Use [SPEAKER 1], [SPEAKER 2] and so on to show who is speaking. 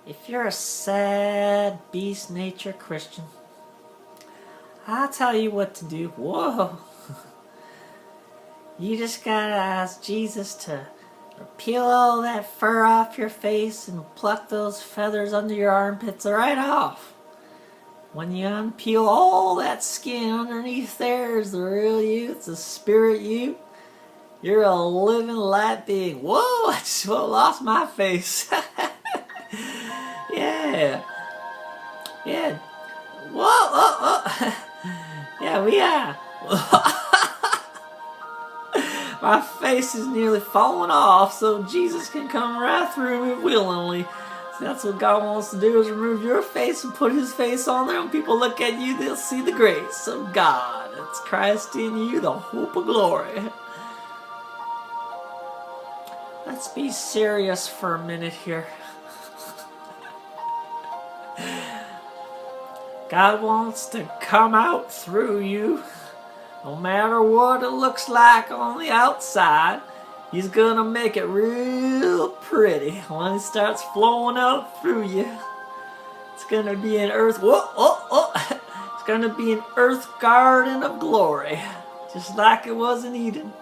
[SPEAKER 1] If you're a sad, beast nature Christian, I'll tell you what to do. Whoa! You just gotta ask Jesus to peel all that fur off your face and pluck those feathers under your armpits right off. When you unpeel all that skin underneath there is the real you, it's the spirit you. You're a living light being. Whoa, I just lost my face. Yeah. Yeah. Whoa, oh. Yeah, we are. My face is nearly falling off so Jesus can come right through me willingly. So that's what God wants to do, is remove your face and put his face on there. When people look at you, they'll see the grace of God. It's Christ in you, the hope of glory. Let's be serious for a minute here. God wants to come out through you. No matter what it looks like on the outside, he's gonna make it real pretty when it starts flowing out through you. It's gonna be an earth. It's gonna be an earth garden of glory, just like it was in Eden.